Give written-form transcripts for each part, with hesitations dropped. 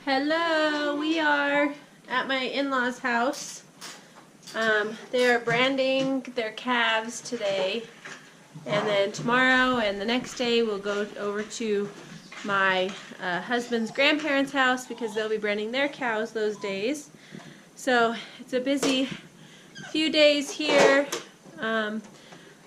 Hello, we are at my in-laws' house. They are branding their calves today, and then tomorrow and the next day we'll go over to my husband's grandparents' house because they'll be branding their cows those days. So it's a busy few days here. I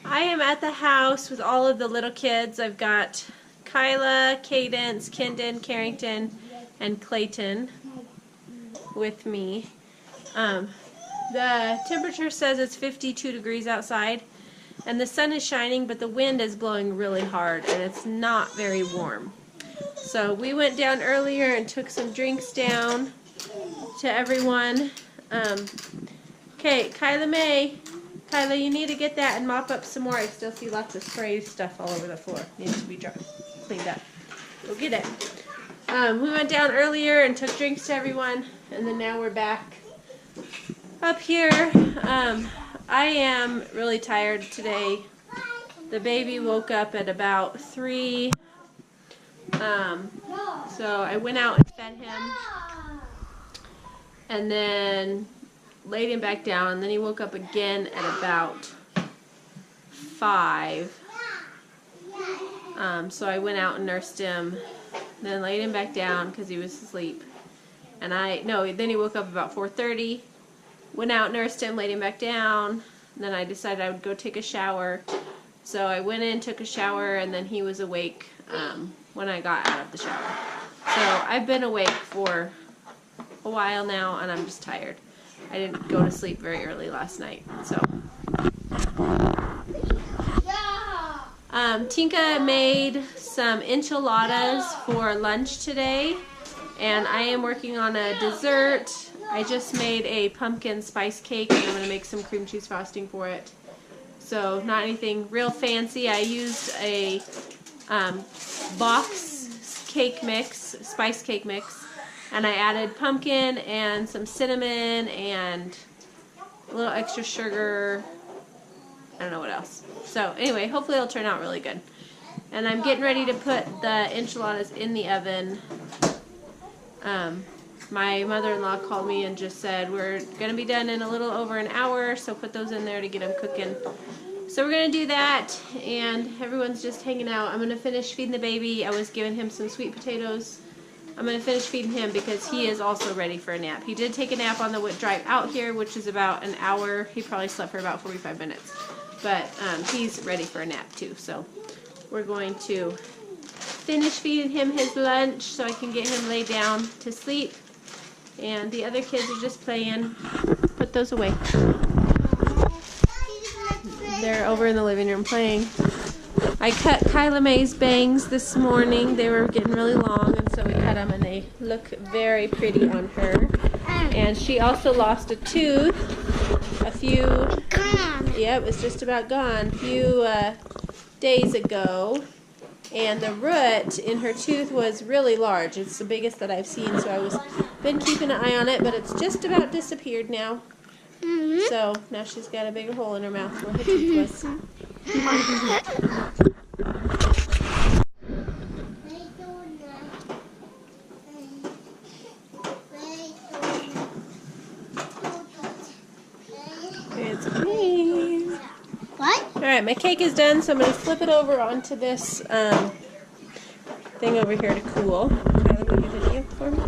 am at the house with all of the little kids. I've got Kyla, Cadence, Kendon, Carrington, and Clayton with me. The temperature says it's 52 degrees outside and the sun is shining, but the wind is blowing really hard and it's not very warm. So we went down earlier and took some drinks down to everyone. Okay, Kyla, you need to get that and mop up some more. I still see lots of spray stuff all over the floor. Needs to be cleaned up. Go get it. We went down earlier and took drinks to everyone, and then now we're back up here. I am really tired today. The baby woke up at about 3, so I went out and fed him, and then laid him back down, and then he woke up again at about 5. So I went out and nursed him, then laid him back down because he was asleep. And then he woke up about 4:30, went out, nursed him, laid him back down, and then I decided I would go take a shower. So I went in, took a shower, and then he was awake when I got out of the shower. So I've been awake for a while now, and I'm just tired. I didn't go to sleep very early last night, so. Tinka made some enchiladas for lunch today, and I am working on a dessert. I just made a pumpkin spice cake, and I'm going to make some cream cheese frosting for it. So not anything real fancy. I used a box cake mix, spice cake mix, and I added pumpkin and some cinnamon and a little extra sugar. I don't know what else. So anyway, hopefully it'll turn out really good. And I'm getting ready to put the enchiladas in the oven. My mother-in-law called me and just said we're going to be done in a little over an hour, so put those in there to get them cooking. So we're going to do that, and everyone's just hanging out. I'm going to finish feeding the baby. I was giving him some sweet potatoes. I'm going to finish feeding him because he is also ready for a nap. He did take a nap on the drive out here, which is about an hour. He probably slept for about 45 minutes. But he's ready for a nap too. So we're going to finish feeding him his lunch so I can get him laid down to sleep. And the other kids are just playing. Put those away. They're over in the living room playing. I cut Kyla Mae's bangs this morning. They were getting really long, and so we cut them, and they look very pretty on her. And she also lost a tooth it was just about gone, a few days ago. And the root in her tooth was really large. It's the biggest that I've seen, so I've been keeping an eye on it, but it's just about disappeared now. So now she's got a bigger hole in her mouth where her tooth was. It's clean. What? Alright, my cake is done, so I'm going to flip it over onto this thing over here to cool. Kyla, will you video for me?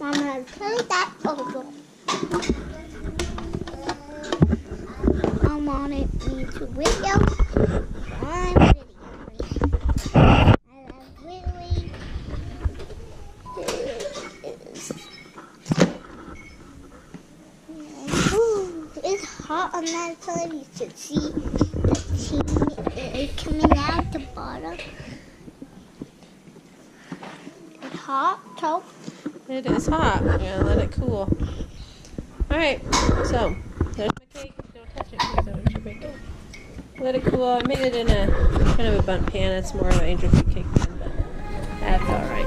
Mama, turn that over. I wanted me to video. I'm videoing. I really it's hot on that side. You should see the tea coming out the bottom. It's hot, so. It is hot. We're going to let it cool. Alright, so there's my cake. Don't touch it, please. That makes your bake. Let it cool. I made it in a kind of a bundt pan. It's more of an angel food cake pan, but that's alright.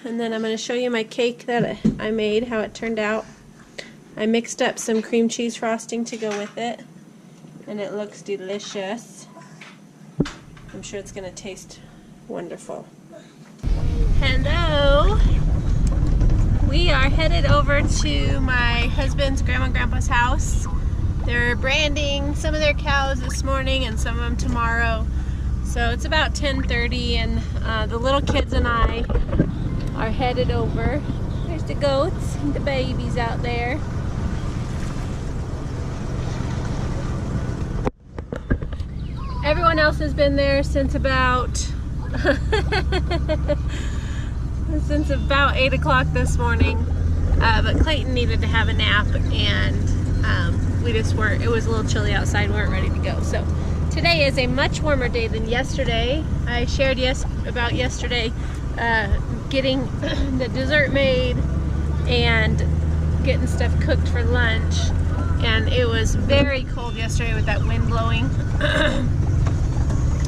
And then I'm going to show you my cake that I made, how it turned out. I mixed up some cream cheese frosting to go with it, and it looks delicious. I'm sure it's going to taste wonderful. Hello! We are headed over to my husband's grandma and grandpa's house. They're branding some of their cows this morning and some of them tomorrow. So it's about 10:30, and the little kids and I are headed over. There's the goats and the babies out there. Everyone else has been there since about since about 8 o'clock this morning, but Clayton needed to have a nap, and we just weren't. It was a little chilly outside. We weren't ready to go. So today is a much warmer day than yesterday. I shared about yesterday getting the dessert made and getting stuff cooked for lunch, and it was very cold yesterday with that wind blowing.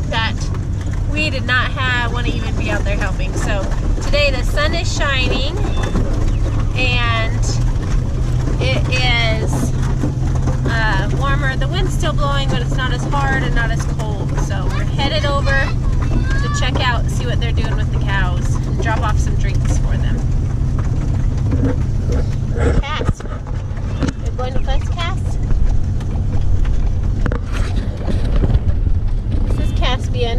That we did not want to even be out there helping. So today the sun is shining and it is warmer. The wind's still blowing, but it's not as hard and not as cold. So we're headed over to check out, see what they're doing with the cows, and drop off some drinks for them. Cass, you're going with us, Cass? Caspian.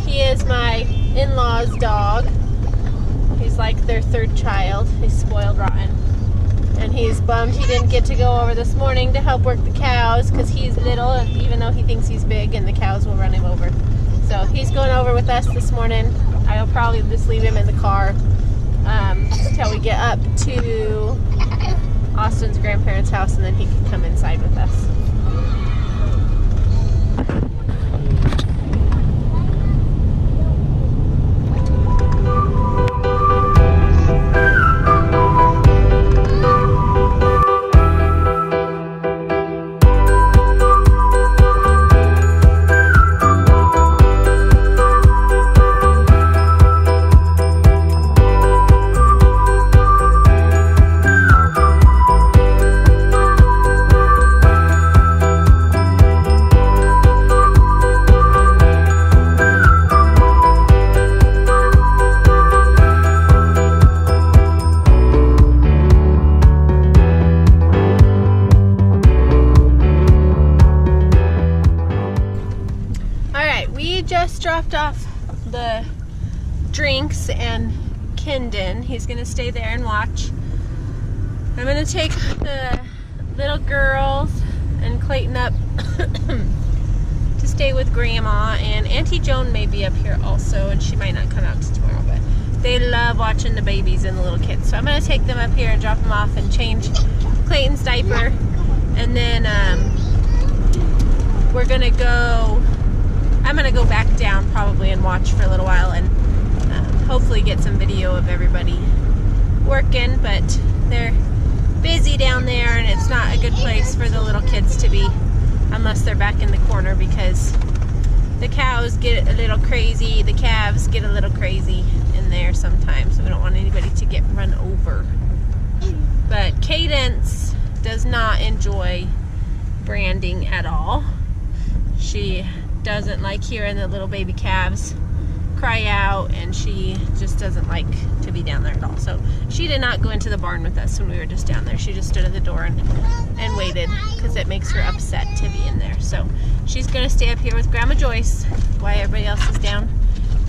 He is my in-laws' dog. He's like their third child. He's spoiled rotten. And he's bummed he didn't get to go over this morning to help work the cows because he's little, and even though he thinks he's big, and the cows will run him over. So he's going over with us this morning. I'll probably just leave him in the car until we get up to Austin's grandparents' house, and then he can come inside with us. Dropped off the drinks and Kendon. He's gonna stay there and watch. I'm gonna take the little girls and Clayton up to stay with Grandma, and Auntie Joan may be up here also, and she might not come out till tomorrow, but they love watching the babies and the little kids. So I'm gonna take them up here and drop them off and change Clayton's diaper, and then I'm gonna go back down probably and watch for a little while, and hopefully get some video of everybody working, but they're busy down there, and it's not a good place for the little kids to be unless they're back in the corner, because the cows get a little crazy, the calves get a little crazy in there sometimes, so we don't want anybody to get run over. But Cadence does not enjoy branding at all. She doesn't like hearing the little baby calves cry out, and she just doesn't like to be down there at all. So she did not go into the barn with us when we were just down there. She just stood at the door and waited, because it makes her upset to be in there. So she's gonna stay up here with Grandma Joyce while everybody else is down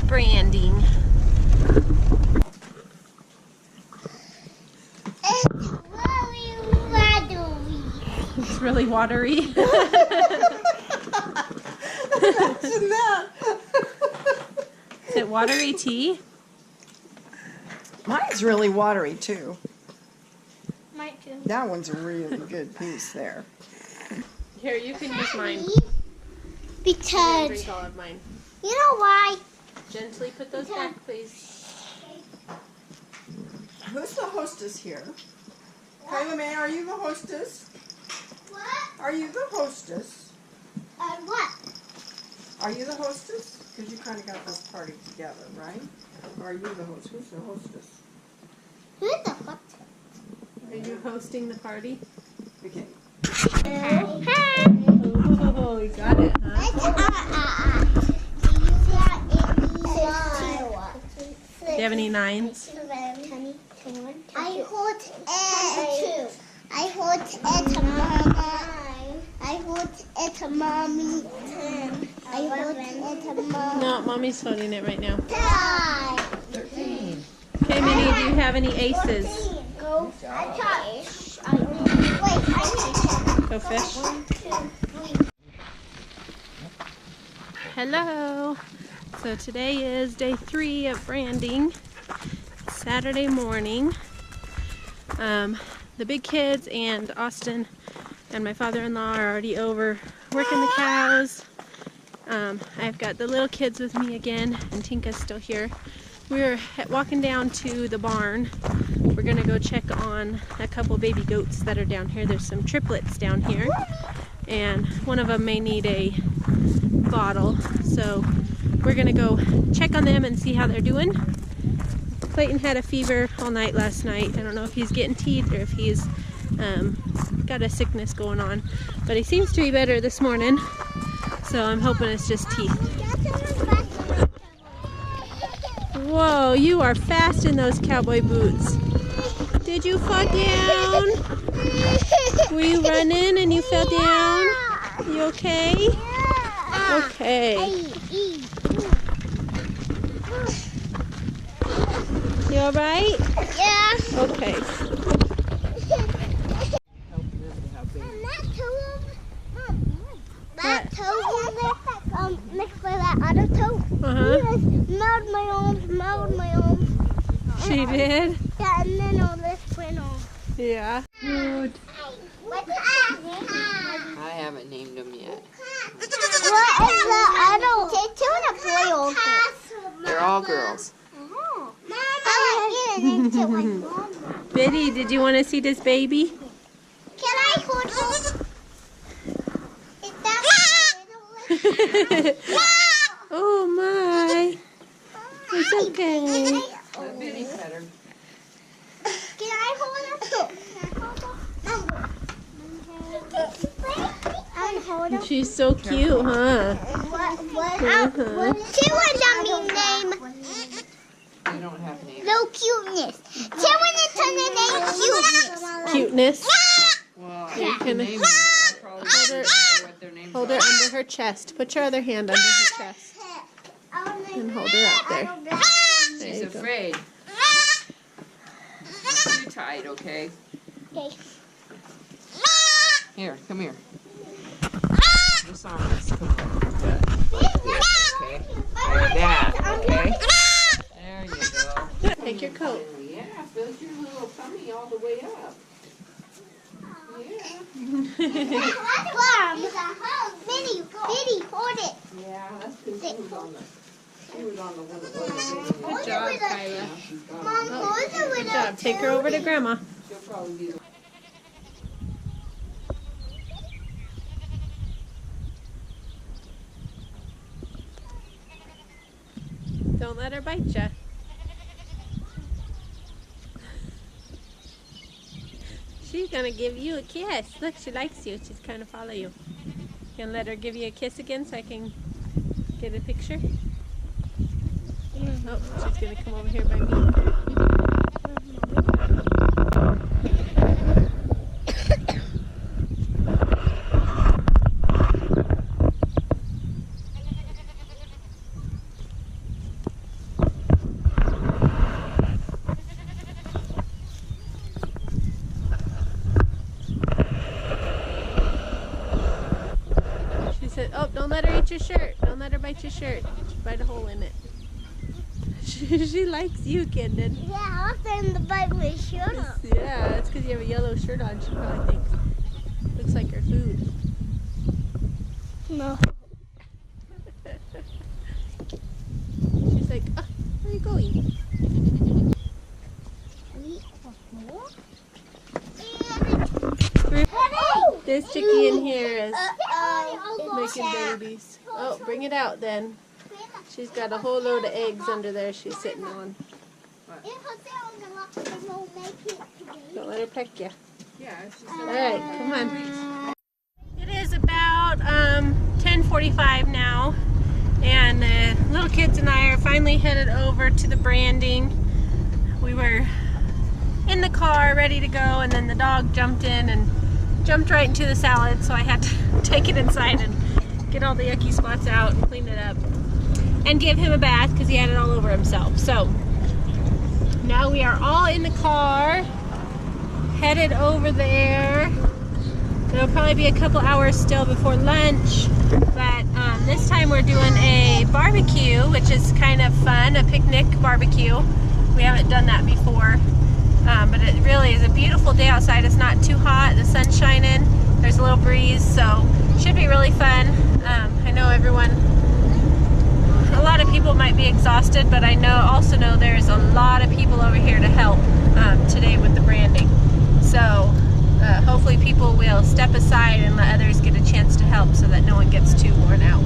branding. It's really watery. Imagine that. Is it watery tea? Mine's really watery too. Mine too. That one's a really good piece there. Here, you can use mine. Because, Drink all of mine. you know why? Gently put those back, please. Who's the hostess here? Kyla May, are you the hostess? What? Are you the hostess? Are you the hostess? Because you kind of got this party together, right? Or are you the host? Who's the hostess? Who's the hot? Are you hosting the party? Okay. Oh, you got it, huh? Do you have any nines? I hold it. I hold it, Mama. I hold it, Mommy. I hold it, Mama. No, Mommy's holding it right now. 13. Okay, Minnie, do you have any aces? Go. Wait, I Go fish. Hello. So today is day 3 of branding. It's Saturday morning. The big kids and Austin and my father-in-law are already over working the cows. I've got the little kids with me again, and Tinka's still here. We're walking down to the barn. We're gonna go check on a couple baby goats that are down here. There's some triplets down here, and one of them may need a bottle. So we're gonna go check on them and see how they're doing. Clayton had a fever all night last night. I don't know if he's getting teeth or if he's got a sickness going on, but he seems to be better this morning. So I'm hoping it's just teeth. Whoa, you are fast in those cowboy boots. Did you fall down? Were you running and you fell down? You okay? Okay. You alright? Yeah. Okay. That toe over there, next to that other toe. Uh-huh. He has mowed my arms. She did? Yeah, and then all this went off. Yeah. Good. I haven't named them yet. What is the other? It's two and a boy or girl. They're all girls. I want to get an into my mom. Biddy, did you want to see this baby? Can I hold her? Is that Oh my. It's okay. Let Biddy pet her. Can I hold her? I'll hold her. She's so cute, huh? What? She was a mean name. You don't have names. No cuteness. She wanted to turn the name cuteness. Cuteness. Well, You I can can name them. I probably don't remember what their names Hold her are. under her chest. Put your other hand under her chest. And hold her up there. There She's you go. afraid. Too tight, okay? Okay. Here, come here. This arm is come on. Okay. Like that, okay? There you go. Take your coat. Yeah, build your little tummy all the way up. Minnie, hold it. Yeah, that's because she was on the one that wasn't Good job, Kyla. Mom, hold it with Good job. Take her over to Grandma. She'll probably be the Don't let her bite ya. She's gonna give you a kiss. Look, she likes you. She's trying to follow you. Gonna let her give you a kiss again so I can get a picture? Oh, she's gonna come over here by me. She said, oh, don't let her eat your shirt. Don't let her bite your shirt. She'll bite a hole in it. She likes you, Kendon. Yeah, I'll send the bite with shirt on. Yeah, that's because you have a yellow shirt on. She probably thinks looks like her food. No. She's like, oh, where are you going? This chickie in here is making babies. Oh, bring it out then. She's got a whole load of eggs under there she's sitting on. Don't let her peck you. Yeah, it's just Alright, come on. It is about 10:45 now, and the little kids and I are finally headed over to the branding. We were in the car ready to go, and then the dog jumped in and jumped right into the salad, so I had to take it inside and get all the yucky spots out and clean it up and give him a bath because he had it all over himself. So now we are all in the car headed over there. It'll probably be a couple hours still before lunch, but this time we're doing a barbecue, which is kind of fun, a picnic barbecue. We haven't done that before, but it really is a beautiful day outside. It's not too hot, the sun's shining, there's a little breeze, so should be really fun. I know a lot of people might be exhausted, but I also know there's a lot of people over here to help today with the branding. So hopefully people will step aside and let others get a chance to help so that no one gets too worn out.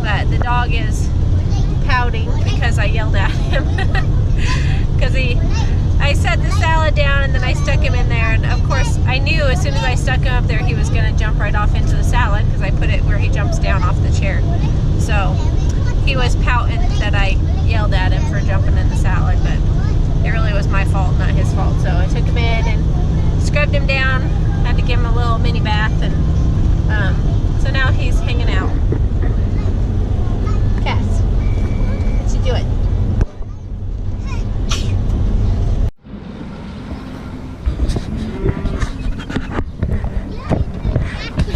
But the dog is pouting because I yelled at him. Because I set the salad down and then I stuck him in there, and of course I knew as soon as I stuck him up there he was going to jump right off into the salad because I put it where he jumps down off the chair. So he was pouting that I yelled at him for jumping in the salad, but it really was my fault, not his fault. So I took him in and scrubbed him down, had to give him a little mini bath, and so now he's hanging out. Cass, what you doing?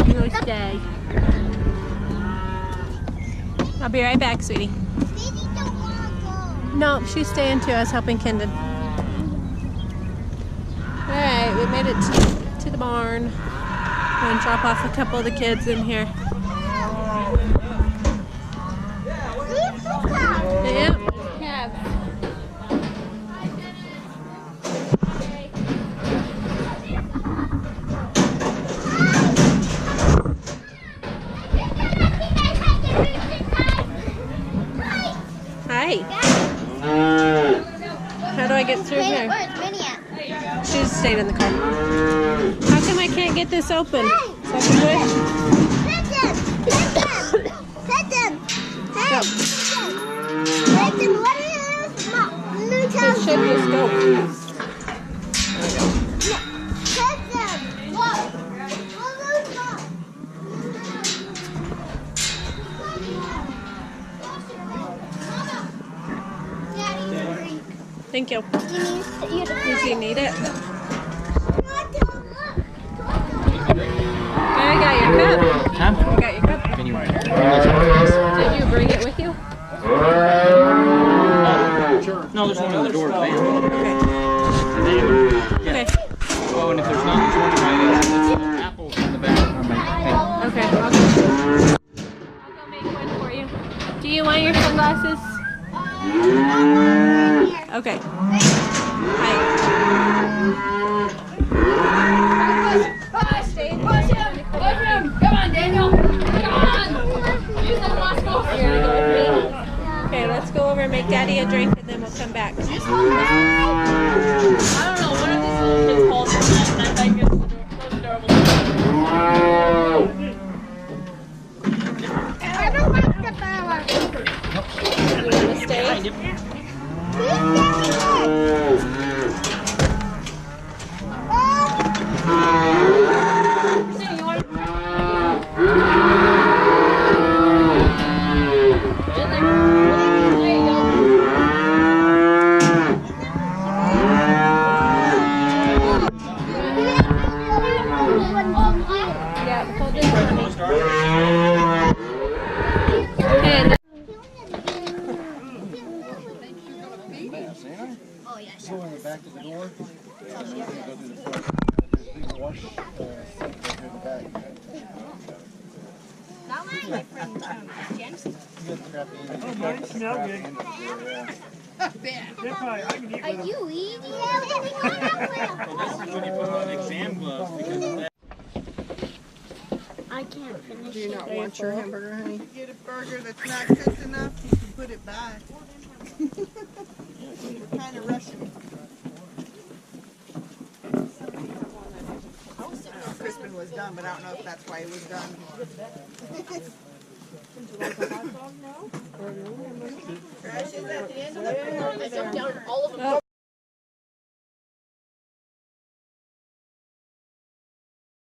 You stay. I'll be right back, sweetie. No, she's staying too. I was helping Kendon. Alright, we made it to the barn. I'm going to drop off a couple of the kids in here. Yep, calves. Hi. How do I get through here? She's stayed in the car. How come I can't get this open? So I can push? Pet them. Hey. Go. Pet them. What is this? It should just go. Pet them. What? Thank you. You Does he need it? I got your cup. Huh? I got your cup. Can you Did you bring it with you? No, there's one in the door of the van. Okay. Okay. Oh, and if there's not, there's one right apples in the back. Okay. I'll go make one for you. Do you want your sunglasses? Okay. Hi. Stay in there. Come on, Daniel. Come on. Use that last go. Okay, let's go over and make Daddy a drink, and then we'll come back. I don't know. One of these little kids holds it, and I think it's the most adorable. I don't like the power. You want to stay? Yeah, hold this one. And Go in the back of the door. Go through the front. There's a big wash sink right through the back. You got the crap in. Oh, mine smell good. Are you eating it? When you put on exam gloves, because of that. I I can't finish Do you it. not want your hamburger, honey? Get a burger that's not cooked enough, you can put it back. We're kind of rushing. Crispin was done, but I don't know if that's why he was done. Trash is at the end of the floor. I dumped down all of them. Oh,